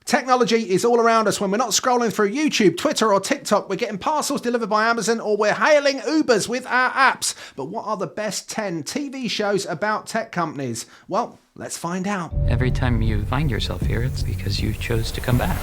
Technology is all around us when we're not scrolling through YouTube, Twitter or TikTok. We're getting parcels delivered by Amazon or we're hailing Ubers with our apps. But what are the best 10 TV shows about tech companies? Well, let's find out. Every time you find yourself here, it's because you chose to come back.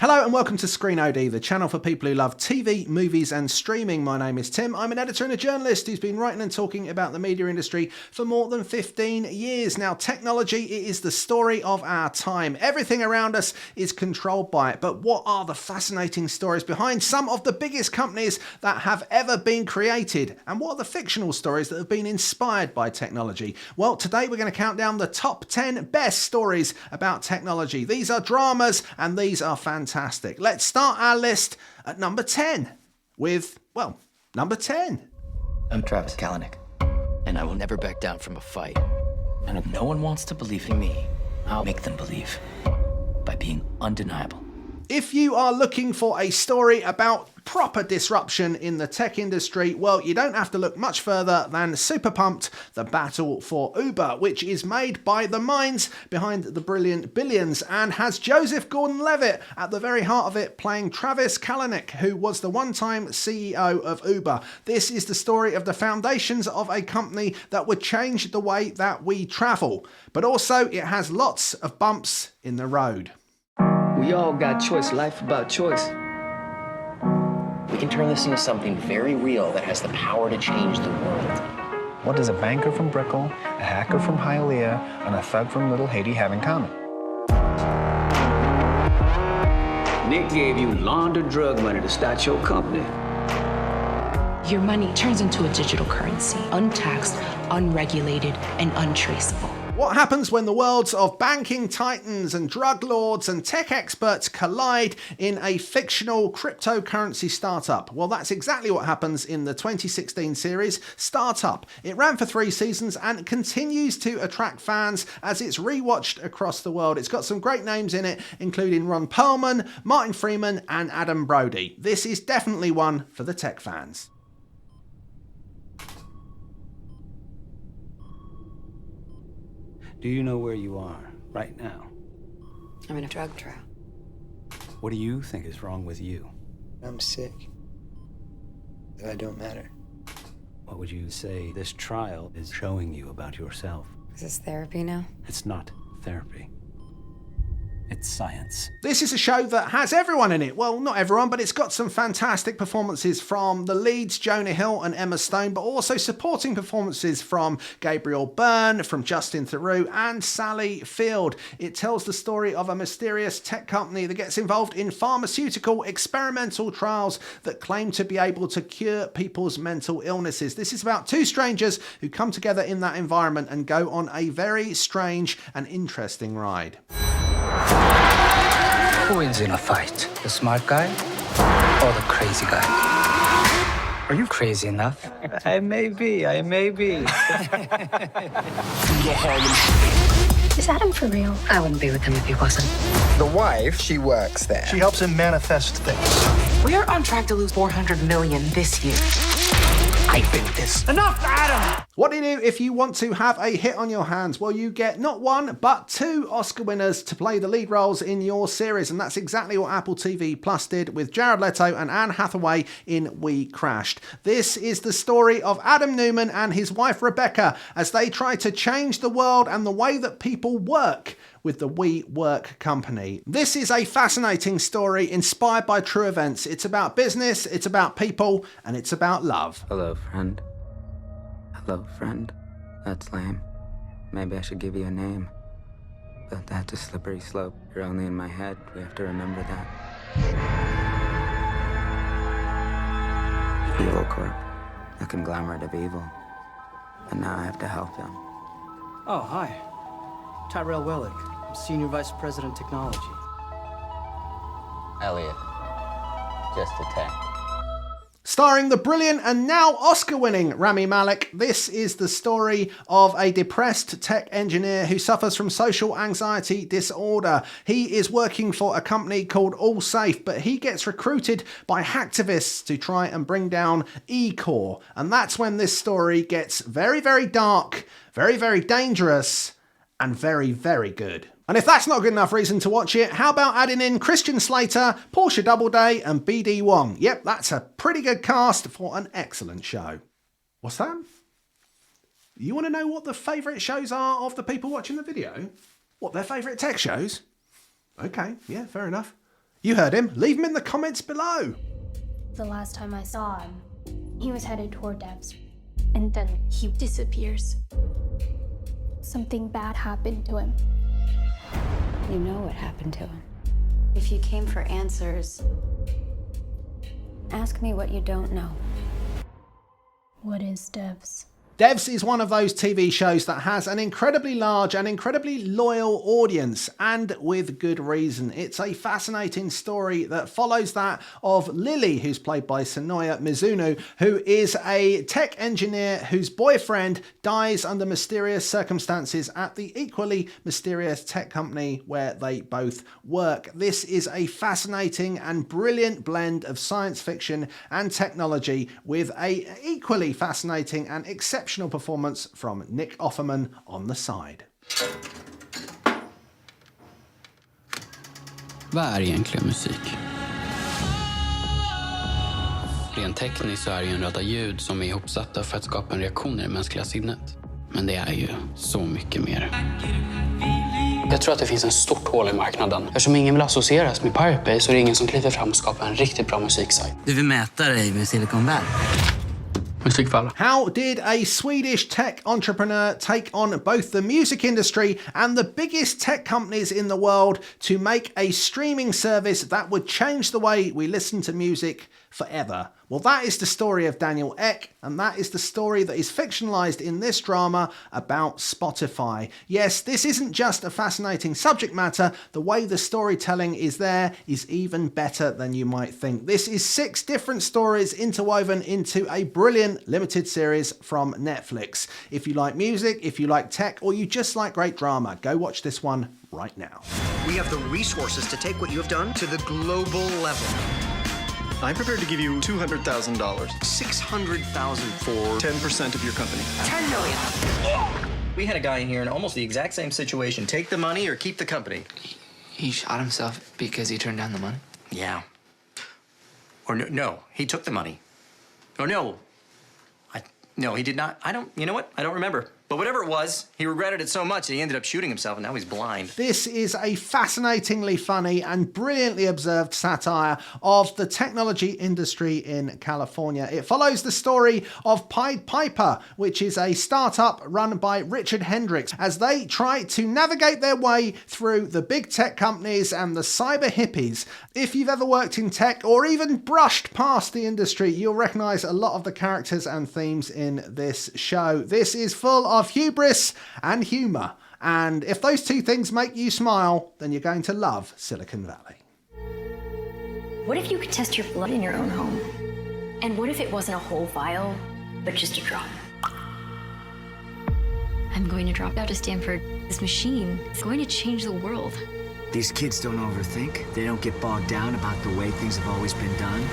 Hello and welcome to Screen OD, the channel for people who love TV, movies and streaming. My name is Tim. I'm an editor and a journalist who's been writing and talking about the media industry for more than 15 years. Now, technology, it is the story of our time. Everything around us is controlled by it. But what are the fascinating stories behind some of the biggest companies that have ever been created? And what are the fictional stories that have been inspired by technology? Well, today we're going to count down the top 10 best stories about technology. These are dramas and these are fantastic. Let's start our list at number 10 with, well, number 10. I'm Travis Kalanick, and I will never back down from a fight. And if no one wants to believe in me, I'll make them believe by being undeniable. If you are looking for a story about proper disruption in the tech industry, well, you don't have to look much further than Super Pumped, The Battle for Uber, which is made by the minds behind the brilliant Billions and has Joseph Gordon-Levitt at the very heart of it, playing Travis Kalanick, who was the one-time CEO of Uber. This is the story of the foundations of a company that would change the way that we travel, but also it has lots of bumps in the road. We all got choice. Life about choice. We can turn this into something very real that has the power to change the world. What does a banker from Brickell, a hacker from Hialeah, and a thug from Little Haiti have in common? Nick gave you laundered drug money to start your company. Your money turns into a digital currency, untaxed, unregulated, and untraceable. What happens when the worlds of banking titans and drug lords and tech experts collide in a fictional cryptocurrency startup? Well, that's exactly what happens in the 2016 series Startup. It ran for 3 seasons and continues to attract fans as it's rewatched across the world. It's got some great names in it, including Ron Perlman, Martin Freeman and Adam Brody. This is definitely one for the tech fans. Do you know where you are right now? I'm in a drug trial. What do you think is wrong with you? I'm sick. But I don't matter. What would you say this trial is showing you about yourself? Is this therapy now? It's not therapy. It's science. This is a show that has everyone in it. Well, not everyone, but it's got some fantastic performances from the leads, Jonah Hill and Emma Stone, but also supporting performances from Gabriel Byrne, from Justin Theroux and Sally Field. It tells the story of a mysterious tech company that gets involved in pharmaceutical experimental trials that claim to be able to cure people's mental illnesses. This is about 2 strangers who come together in that environment and go on a very strange and interesting ride. Who wins in a fight? The smart guy or the crazy guy? Are you crazy enough? I may be. Is Adam for real? I wouldn't be with him if he wasn't. The wife, she works there. She helps him manifest things. We're on track to lose $400 million this year. I've been this. Enough, Adam! What do you do if you want to have a hit on your hands? Well, you get not 1, but 2 Oscar winners to play the lead roles in your series. And that's exactly what Apple TV Plus did with Jared Leto and Anne Hathaway in WeCrashed. This is the story of Adam Newman and his wife Rebecca as they try to change the world and the way that people work with the WeWork company. This is a fascinating story inspired by true events. It's about business, it's about people, and it's about love. Hello, friend. Hello, friend. That's lame. Maybe I should give you a name. But that's a slippery slope. You're only in my head. We have to remember that. Evil Corp. The conglomerate of evil. And now I have to help them. Oh, hi. Tyrell Wellick. I'm Senior Vice President Technology. Elliot. Just a tech. Starring the brilliant and now Oscar-winning Rami Malek, this is the story of a depressed tech engineer who suffers from social anxiety disorder. He is working for a company called AllSafe, but he gets recruited by hacktivists to try and bring down E-Core. And that's when this story gets very, very dark, very, very dangerous, and very, very good. And if that's not a good enough reason to watch it, how about adding in Christian Slater, Portia Doubleday and BD Wong? Yep, that's a pretty good cast for an excellent show. What's that? You want to know what the favourite shows are of the people watching the video? What, their favourite tech shows? Okay, yeah, fair enough. You heard him. Leave him in the comments below. The last time I saw him, he was headed toward Devs, and then he disappears. Something bad happened to him. You know what happened to him. If you came for answers, ask me what you don't know. What is Devs? Devs is one of those TV shows that has an incredibly large and incredibly loyal audience, and with good reason. It's a fascinating story that follows that of Lily, who's played by Sonoya Mizuno, who is a tech engineer whose boyfriend dies under mysterious circumstances at the equally mysterious tech company where they both work. This is a fascinating and brilliant blend of science fiction and technology, with a equally fascinating and exceptional performance from Nick Offerman on the side. Vad är egentligen musik? Rent tekniskt så är det en rad ljud som är ihopsatta för att skapa en reaktion i det mänskliga sinnet. Men det är ju så mycket mer. Jag tror att det finns en stort hål i marknaden. Eftersom ingen vill associeras med Pirate Bay så är det ingen som kliver fram och skapar en riktigt bra musiksajt. Du vill mäta dig med Silicon Valley? How did a Swedish tech entrepreneur take on both the music industry and the biggest tech companies in the world to make a streaming service that would change the way we listen to music forever? Well, that is the story of Daniel Ek, and that is the story that is fictionalized in this drama about Spotify. Yes, this isn't just a fascinating subject matter. The way the storytelling is there is even better than you might think. This is 6 different stories interwoven into a brilliant limited series from Netflix. If you like music, if you like tech, or you just like great drama, go watch this one right now. We have the resources to take what you have done to the global level. I'm prepared to give you $200,000. $600,000 for 10% of your company. $10 million. We had a guy in here in almost the exact same situation. Take the money or keep the company. He shot himself because he turned down the money? Yeah. Or no, he took the money. Or no. No, he did not. You know what? I don't remember. But whatever it was, he regretted it so much that he ended up shooting himself, and now he's blind. This is a fascinatingly funny and brilliantly observed satire of the technology industry in California. It follows the story of Pied Piper, which is a startup run by Richard Hendricks, as they try to navigate their way through the big tech companies and the cyber hippies. If you've ever worked in tech or even brushed past the industry, you'll recognize a lot of the characters and themes in this show. This is full of hubris and humour, and if those two things make you smile, then you're going to love Silicon Valley. What if you could test your blood in your own home? And what if it wasn't a whole vial, but just a drop? I'm going to drop out to Stanford. This machine is going to change the world. These kids don't overthink. They don't get bogged down about the way things have always been done.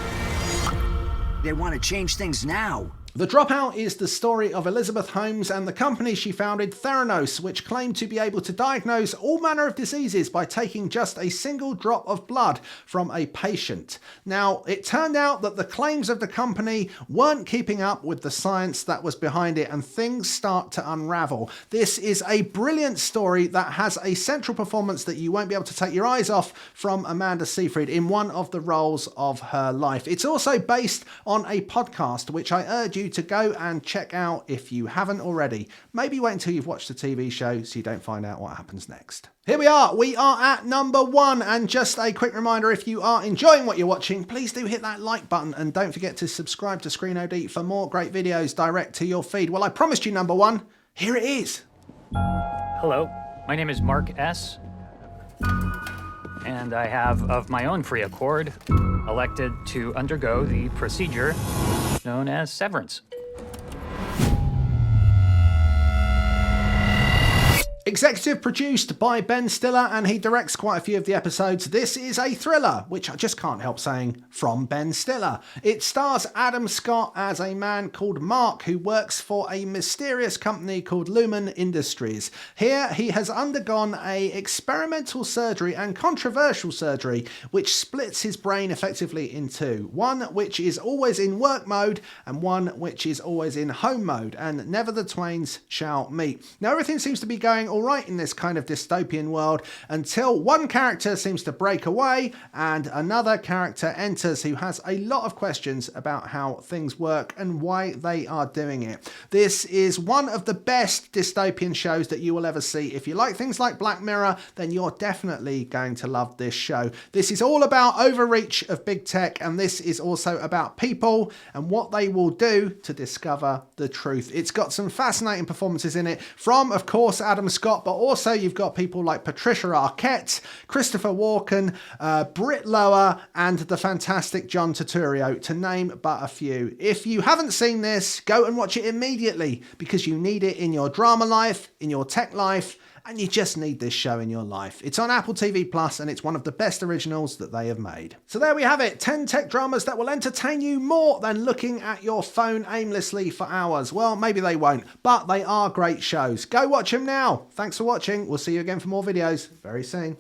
They want to change things now. The Dropout is the story of Elizabeth Holmes and the company she founded, Theranos, which claimed to be able to diagnose all manner of diseases by taking just a single drop of blood from a patient. Now, it turned out that the claims of the company weren't keeping up with the science that was behind it, and things start to unravel. This is a brilliant story that has a central performance that you won't be able to take your eyes off from Amanda Seyfried in one of the roles of her life. It's also based on a podcast, which I urge you to go and check out if you haven't already. Maybe wait until you've watched the TV show so you don't find out what happens next. Here we are at number 1, and just a quick reminder, if you are enjoying what you're watching, please do hit that like button, and don't forget to subscribe to Screen OD for more great videos direct to your feed. Well, I promised you number 1, here it is. Hello, my name is Mark S. And I have, of my own free accord, elected to undergo the procedure known as severance. Executive produced by Ben Stiller, and he directs quite a few of the episodes. This is a thriller, which I just can't help saying, from Ben Stiller. It stars Adam Scott as a man called Mark who works for a mysterious company called Lumen Industries. Here he has undergone a experimental surgery and controversial surgery which splits his brain effectively in two. One which is always in work mode and one which is always in home mode, and never the twains shall meet. Now everything seems to be going all right in this kind of dystopian world until one character seems to break away and another character enters who has a lot of questions about how things work and why they are doing it. This is one of the best dystopian shows that you will ever see. If you like things like Black Mirror, then you're definitely going to love this show. This is all about overreach of big tech, and this is also about people and what they will do to discover the truth. It's got some fascinating performances in it from, of course, Adam Scott, but also you've got people like Patricia Arquette, Christopher Walken, Britt Lower, and the fantastic John Turturro, to name but a few. If you haven't seen this, go and watch it immediately, because you need it in your drama life, in your tech life, and you just need this show in your life. It's on Apple TV Plus, and it's one of the best originals that they have made. So there we have it, 10 tech dramas that will entertain you more than looking at your phone aimlessly for hours. Well, maybe they won't, but they are great shows. Go watch them now. Thanks for watching. We'll see you again for more videos very soon.